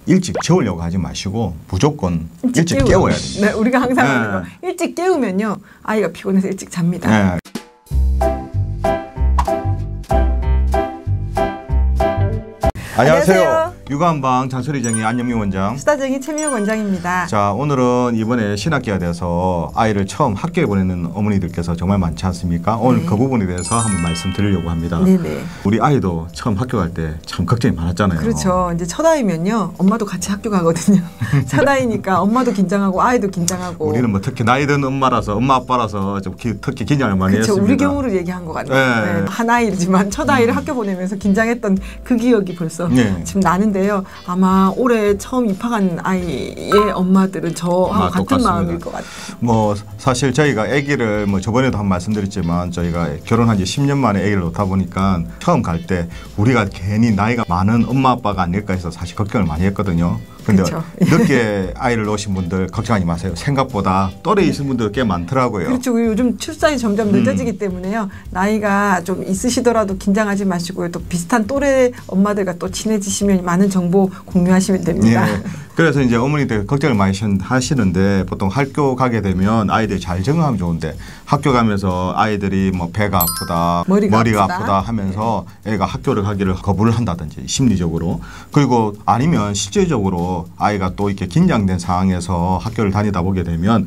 일찍 재우려고 하지 마시고 무조건 일찍 깨워야 돼요. 네, 우리가 항상 하는 거. 일찍 깨우면요 아이가 피곤해서 일찍 잡니다. 네. 안녕하세요. 육아한방 잔소리쟁이 안영미 원장, 수다쟁이 최미혁 원장입니다. 자, 오늘은 이번에 신학기가 돼서 아이를 처음 학교에 보내는 어머니들께서 정말 많지 않습니까? 오늘 그 부분에 대해서 한번 말씀드리려고 합니다. 네네. 우리 아이도 처음 학교 갈 때 참 걱정이 많았잖아요. 그렇죠. 이제 첫 아이면요 엄마도 같이 학교 가거든요. 첫 아이니까 엄마도 긴장하고 아이도 긴장하고. 우리는 뭐 특히 나이 든 엄마라서 엄마 아빠라서 좀 특히 긴장을 많이 그렇죠. 했습니다. 우리 경우를 얘기한 것 같아요. 네. 한 아이지만 첫 아이를 학교 보내면서 긴장했던 그 기억이 벌써 지금 나는데요. 아마 올해 처음 입학한 아이의 엄마들은 저하고 같은 똑같습니다. 마음일 것 같아요. 뭐 사실 저희가 아기를 뭐 저번에도 한 말씀드렸지만 저희가 결혼한 지 10년 만에 아기를 놓다 보니까 처음 갈 때 우리가 괜히 나이가 많은 엄마 아빠가 아닐까 해서 사실 걱정을 많이 했거든요. 근데 그렇죠. 늦게 아이를 놓으신 분들 걱정하지 마세요. 생각보다 또래 있는 분들 꽤 많더라고요. 그렇죠. 요즘 출산이 점점 늦어지기 때문에요. 나이가 좀 있으시더라도 긴장하지 마시고요. 또 비슷한 또래 엄마들과 또 친해지시면 많은 정보 공유하시면 됩니다. 네. 그래서 이제 어머니들 걱정을 많이 하시는데 보통 학교 가게 되면 아이들이 잘 적응하면 좋은데 학교 가면서 아이들이 뭐 배가 아프다, 머리가 아프다 하면서 애가 학교를 가기를 거부를 한다든지 심리적으로, 그리고 아니면 실제적으로 아이가 또 이렇게 긴장된 상황에서 학교를 다니다 보게 되면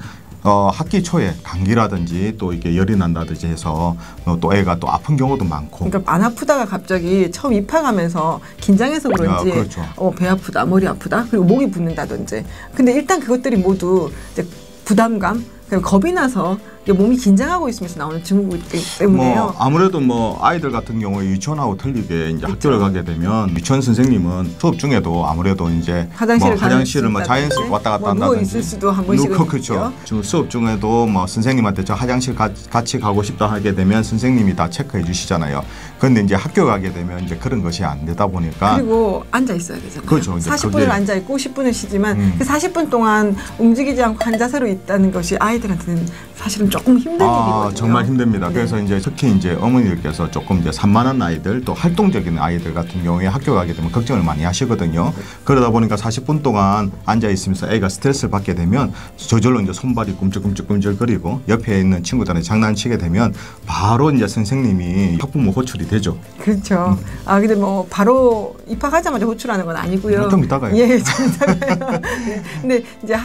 학기 초에 감기라든지 또 이렇게 열이 난다든지 해서 또 애가 또 아픈 경우도 많고. 그러니까 안 아프다가 갑자기 처음 입학하면서 긴장해서 그런지 그렇죠. 배 아프다, 머리 아프다, 그리고 목이 붓는다든지. 근데 일단 그것들이 모두 이제 부담감, 그리고 겁이 나서 몸이 긴장하고 있으면서 나오는 증후군이기 때문에요. 뭐 아무래도 뭐 아이들 같은 경우에 유치원하고 틀리게 이제 학교를 가게 되면 유치원 선생님은 수업 중에도 아무래도 이제 화장실을 뭐 자연스럽게 왔다 갔다 한다든지 누워 있을 수도 한 번씩은 그렇죠. 지금 수업 중에도 뭐 선생님한테 저 화장실 같이 가고 싶다 하게 되면 선생님이 다 체크해 주시잖아요. 그런데 이제 학교 가게 되면 이제 그런 것이 안 되다 보니까 그리고 앉아 있어야 되잖아요. 그렇죠. 40분을 앉아 있고 10분을 쉬지만 그 40분 동안 움직이지 않고 한 자세로 있다는 것이 아이들한테는 사실은 조금 힘든 일이거든요. 정말 힘듭니다. 네. 그래서 이제 특히 이제 어머니들께서 조금 이제 산만한 아이들, 또 활동적인 아이들 같은 경우에 학교 가게 되면 걱정을 많이 하시거든요. 그러다 보니까 40분 동안 앉아 있으면서 애가 스트레스를 받게 되면 저절로 이제 손발이 꿈찔꿈찔거리고 옆에 있는 친구들한테 장난치게 되면 바로 이제 선생님이 학부모 호출이 되죠. 그렇죠. 근데 뭐 바로 입학하자마자 호출하는 건 아니고요. 좀 이따가요. 예, 좀 이따가요. 네. 근데 이제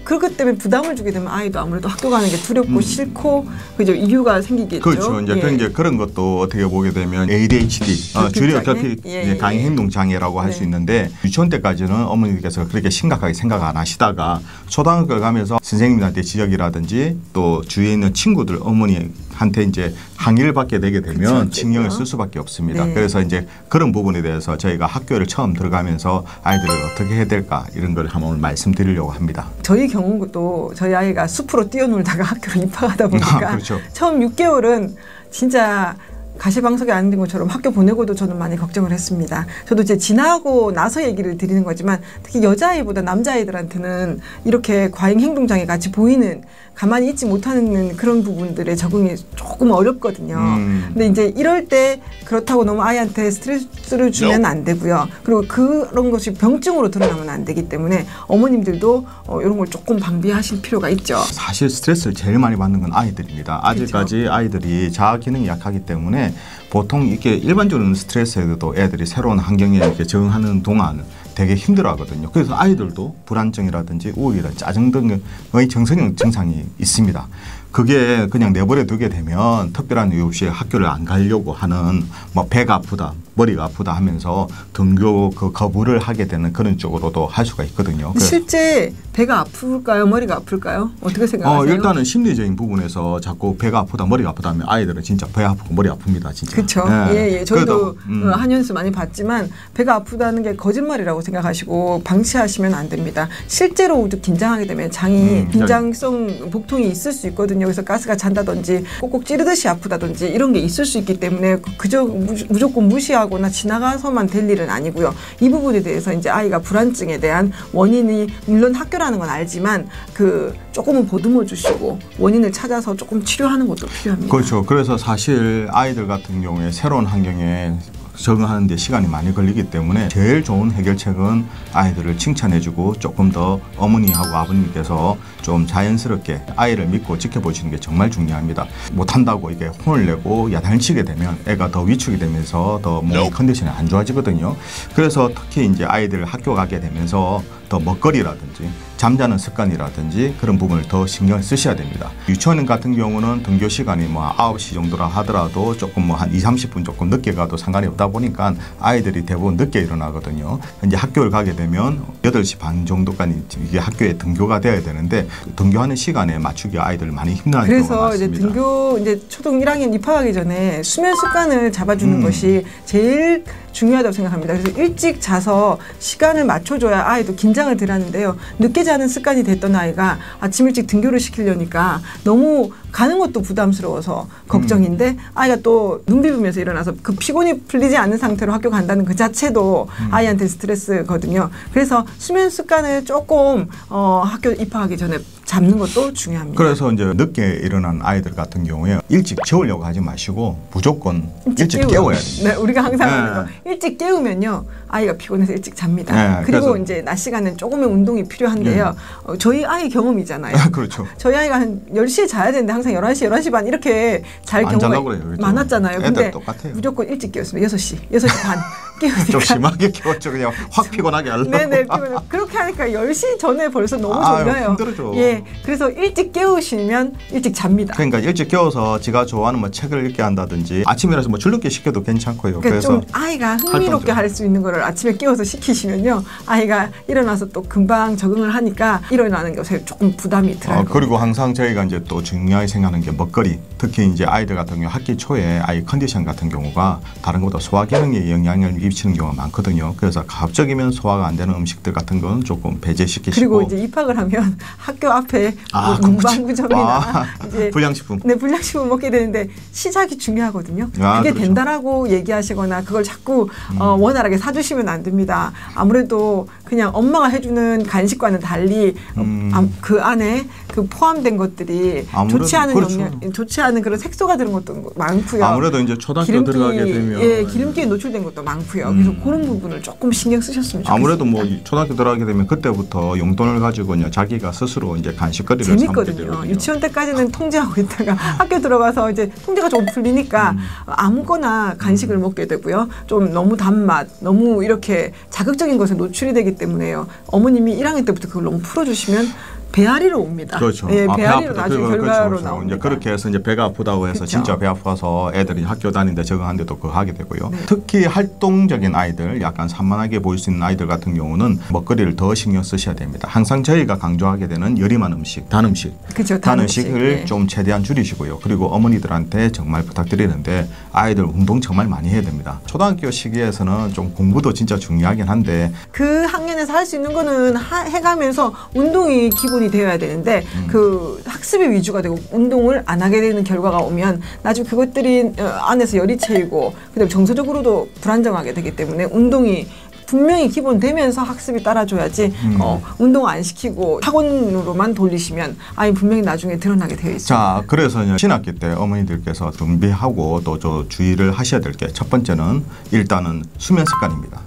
그것 때문에 부담을 주게 되면 아이도 아무래도 학교 가는 게 두렵고 싫고 그죠, 이유가 생기겠죠. 그렇죠. 이제 그런 것도 어떻게 보게 되면 ADHD, 주력 결핍 강의 행동 장애라고 할 수 있는데 유치원 때까지는 어머니께서 그렇게 심각하게 생각 안 하시다가 초등학교를 가면서 선생님한테 지적이라든지 또 주위에 있는 친구들 어머니한테 이제 항의를 받게 되게 되면 징역을 쓸 수밖에 없습니다. 네. 그래서 이제 그런 부분에 대해서 저희가 학교를 처음 들어가면서 아이들을 어떻게 해야 될까 이런 걸 한번 오늘 말씀드리려고 합니다. 저희 경우도 저희 아이가 숲으로 뛰어놀다가 학교로 입학하다 보니까 그렇죠. 처음 6개월은 진짜 가시방석에 앉은 것처럼 학교 보내고도 저는 많이 걱정을 했습니다. 저도 이제 지나고 나서 얘기를 드리는 거지만 특히 여자아이보다 남자아이들한테는 이렇게 과잉 행동장애 같이 보이는, 가만히 있지 못하는 그런 부분들의 적응이 조금 어렵거든요. 근데 이제 이럴 때 그렇다고 너무 아이한테 스트레스를 주면 안 되고요. 그리고 그런 것이 병증으로 드러나면 안 되기 때문에 어머님들도 이런 걸 조금 방비하실 필요가 있죠. 사실 스트레스를 제일 많이 받는 건 아이들입니다. 아직까지 그렇죠. 아이들이 자아 기능이 약하기 때문에 보통 이렇게 일반적으로 스트레스에도 애들이 새로운 환경에 이렇게 적응하는 동안 되게 힘들어하거든요. 그래서 아이들도 불안증이라든지 우울이라든지 짜증 등의 정서적 증상이 있습니다. 그게 그냥 내버려 두게 되면 특별한 이유 없이 학교를 안 가려고 하는, 뭐 배가 아프다, 머리가 아프다 하면서 등교 거부를 하게 되는 그런 쪽으로도 할 수가 있거든요. 실제 배가 아플까요? 머리가 아플까요? 어떻게 생각하세요? 일단은 심리적인 부분에서 자꾸 배가 아프다, 머리가 아프다 하면 아이들은 진짜 배 아프고 머리 아픕니다. 진짜. 그렇죠. 예. 저희도 한연수 많이 봤지만 배가 아프다는 게 거짓말이라고 생각하시고 방치하시면 안 됩니다. 실제로 긴장하게 되면 장이 긴장성 복통이 있을 수 있거든요. 그래서 가스가 찬다든지 꼭꼭 찌르듯이 아프다든지 이런 게 있을 수 있기 때문에 그저 무조건 무시하거나 지나가서만 될 일은 아니고요. 이 부분에 대해서 이제 아이가 불안증에 대한 원인이 물론 학교라는 건 알지만 조금은 보듬어 주시고 원인을 찾아서 조금 치료하는 것도 필요합니다. 그렇죠. 그래서 사실 아이들 같은 경우에 새로운 환경에 적응하는 데 시간이 많이 걸리기 때문에 제일 좋은 해결책은 아이들을 칭찬해주고 조금 더 어머니하고 아버님께서 좀 자연스럽게 아이를 믿고 지켜보시는 게 정말 중요합니다. 못한다고 이게 혼을 내고 야단치게 되면 애가 더 위축이 되면서 더 몸의 컨디션이 안 좋아지거든요. 그래서 특히 이제 아이들 학교 가게 되면서 더 먹거리라든지 잠자는 습관이라든지 그런 부분을 더 신경을 쓰셔야 됩니다. 유치원 같은 경우는 등교 시간이 뭐 9시 정도라 하더라도 조금 뭐 한 20-30분 조금 늦게 가도 상관이 없다 보니까 아이들이 대부분 늦게 일어나거든요. 이제 학교를 가게 되면 8시 반 정도까지 이게 학교에 등교가 돼야 되는데 등교하는 시간에 맞추기 아이들 많이 힘들어하는 경우가 많습니다. 그래서 이제 등교 이제 초등 1학년 입학하기 전에 수면 습관을 잡아주는 것이 제일 중요하다고 생각합니다. 그래서 일찍 자서 시간을 맞춰줘야 아이도 긴장을 덜 하는데요. 늦게 자는 습관이 됐던 아이가 아침 일찍 등교를 시키려니까 너무 가는 것도 부담스러워서 걱정인데 아이가 또 눈 비비면서 일어나서 그 피곤이 풀리지 않는 상태로 학교 간다는 그 자체도 아이한테 스트레스거든요. 그래서 수면 습관을 조금 학교 입학하기 전에 잡는 것도 중요합니다. 그래서 이제 늦게 일어난 아이들 같은 경우에 일찍 재우려고 하지 마시고 무조건 일찍 깨워야 됩니다. 네, 우리가 항상 하는 거 일찍 깨우면요 아이가 피곤해서 일찍 잡니다. 네, 그리고 이제 낮 시간은 조금의 운동이 필요한데요. 저희 아이 경험이잖아요. 그렇죠. 저희 아이가 한 10시에 자야 되는데 항상 11시, 11시 반 이렇게 잘 경우가 그래요, 많았잖아요. 근데 똑같아요. 무조건 일찍 깨웠습니다. 6시, 6시 반 깨우니까. 좀 심하게 깨웠죠. 그냥 확 피곤하게 하려고. 네네. 그렇게 하니까 10시 전에 벌써 너무 졸려요. 힘들죠. 예, 그래서 일찍 깨우시면 일찍 잡니다. 그러니까 일찍 깨워서 지가 좋아하는 뭐 책을 읽게 한다든지 아침이라서 뭐 줄넘기 시켜도 괜찮고요. 그러니까 좀 아이가 흥미롭게 할 수 있는 거를 아침에 깨워서 시키시면요, 아이가 일어나서 또 금방 적응을 하니까 일어나는 것에 조금 부담이 덜할 겁니다. 그리고 항상 저희가 이제 또 중요하게 생각하는 게 먹거리. 특히 이제 아이들 같은 경우 학기 초에 아이 컨디션 같은 경우가 다른 것보다 소화 기능에 영향을 미치는 경우가 많거든요. 그래서 갑작이면 소화가 안 되는 음식들 같은 건 조금 배제시키시고. 그리고 이제 입학을 하면 학교 앞에 문방구점이나 이제 불량식품. 네, 불량식품 먹게 되는데 시작이 중요하거든요. 그게 그렇죠. 된다라고 얘기하시거나 그걸 자꾸 원활하게 사주시면 안 됩니다. 아무래도 그냥 엄마가 해주는 간식과는 달리 그 안에 그 포함된 것들이 좋지 않은 그렇죠. 좋지 않은 그런 색소가 들은 것도 많고요. 아무래도 이제 초등학교 들어가게 되면 기름기에 노출된 것도 많고요. 그래서 그런 부분을 조금 신경 쓰셨으면 좋겠습니다. 아무래도 뭐 초등학교 들어가게 되면 그때부터 용돈을 가지고 자기가 스스로 이제 간식거리를 재밌거든요. 유치원 때까지는 통제하고 있다가 학교 들어가서 이제 통제가 조금 풀리니까 아무거나 간식을 먹게 되고요. 좀 너무 단맛, 너무 이렇게 자극적인 것에 노출이 되기 때문에요. 어머님이 1학년 때부터 그걸 너무 풀어주시면 배앓이로 옵니다. 그렇죠. 예, 배앓이로 나중에 결과로 그렇죠. 나옵니다. 이제 그렇게 해서 이제 배가 아프다고 해서 그렇죠. 진짜 배 아파서 애들이 학교 다니는데 적응하는데도 그거 하게 되고요. 네. 특히 활동적인 아이들, 약간 산만하게 보일 수 있는 아이들 같은 경우는 먹거리를 더 신경 쓰셔야 됩니다. 항상 저희가 강조하게 되는 여림한 음식, 단 음식, 그렇죠. 단 음식을 네. 좀 최대한 줄이시고요. 그리고 어머니들한테 정말 부탁드리는데 아이들 운동 정말 많이 해야 됩니다. 초등학교 시기에서는 좀 공부도 진짜 중요하긴 한데 그 학년에서 할 수 있는 거는 해가면서 운동이 기본이 되어야 되는데 그 학습이 위주가 되고 운동을 안 하게 되는 결과가 오면 나중에 그것들이 안에서 열이 채이고 그다음에 정서적으로도 불안정하게 되기 때문에 운동이 분명히 기본되면서 학습이 따라줘야지 운동 안 시키고 학원으로만 돌리시면 아이 분명히 나중에 드러나게 되어 있습니다. 자, 그래서 신학기 때 어머니들께서 준비하고 또 주의를 하셔야 될 게 첫 번째는 일단은 수면 습관입니다.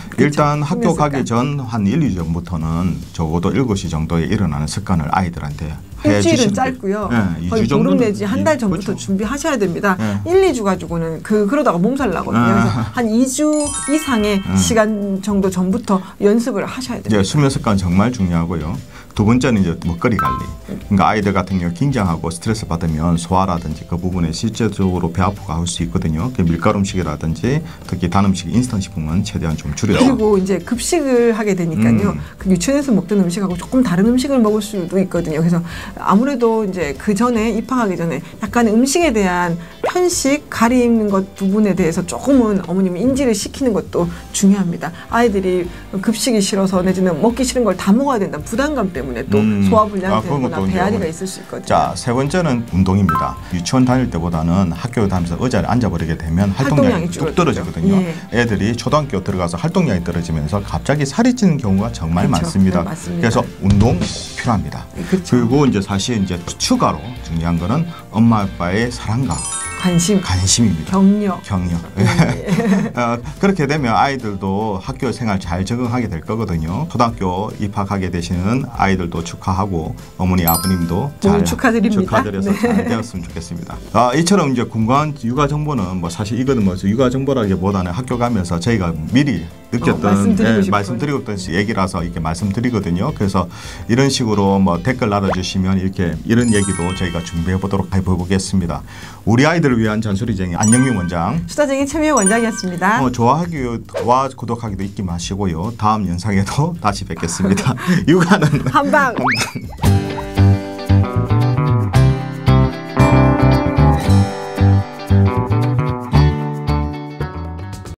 그렇죠. 일단 학교 습관. 가기 전 한 1, 2주 전부터는 적어도 7시 정도에 일어나는 습관을 아이들한테 일주일은 짧고요. 네, 거의 보름 내지 한 달 전부터 그렇죠. 준비하셔야 됩니다. 네. 1, 2주 가지고는 그러다가 몸살 나거든요. 그래서 한 2주 이상의 시간 정도 전부터 연습을 하셔야 됩니다. 네, 수면 습관 정말 중요하고요. 두 번째는 이제 먹거리 관리. 그러니까 아이들 같은 경우 긴장하고 스트레스 받으면 소화라든지 그 부분에 실제적으로 배 아프고 할 수 있거든요. 그 밀가루 음식이라든지 특히 단 음식, 인스턴트 식품은 최대한 좀 줄여라. 그리고 이제 급식을 하게 되니까요. 그 유치원에서 먹던 음식하고 조금 다른 음식을 먹을 수도 있거든요. 그래서 아무래도 이제 그 전에 입학하기 전에 약간 음식에 대한 편식, 가리는 것 부분에 대해서 조금은 어머님이 인지를 시키는 것도 중요합니다. 아이들이 급식이 싫어서 내지는 먹기 싫은 걸 다 먹어야 된다는 부담감 때문에 또 소화불량이 되거나 배앓이가 있을 수 있거든요. 자, 세 번째는 운동입니다. 유치원 다닐 때보다는 학교 다니면서 의자에 앉아버리게 되면 활동량이 쭉 떨어지거든요. 예. 애들이 초등학교 들어가서 활동량이 떨어지면서 갑자기 살이 찌는 경우가 정말 그렇죠. 많습니다. 네, 맞습니다. 그래서 운동 꼭 필요합니다. 네, 그렇죠. 그리고 이제 사실 이제 추가로 중요한 거는 엄마 아빠의 사랑과 관심입니다. 경력. 그렇게 되면 아이들도 학교 생활 잘 적응하게 될 거거든요. 초등학교 입학하게 되시는 아이들도 축하하고 어머니 아버님도 잘 축하드려서 잘 되었으면 좋겠습니다. 이처럼 이제 궁금한 육아 정보는 뭐 사실 이거는 뭐 육아 정보라기보다는 학교 가면서 저희가 미리 느꼈던 말씀드리고 있던 얘기라서 이렇게 말씀드리거든요. 그래서 이런 식으로 뭐 댓글 달아주시면 이렇게 이런 얘기도 저희가 준비해 보도록 해보겠습니다. 우리 아이들을 위한 잔소리쟁이 안영민 원장, 수다쟁이 최미애 원장이었습니다. 좋아하기와 구독하기도 잊지 마시고요. 다음 영상에도 다시 뵙겠습니다. 육아는 한방.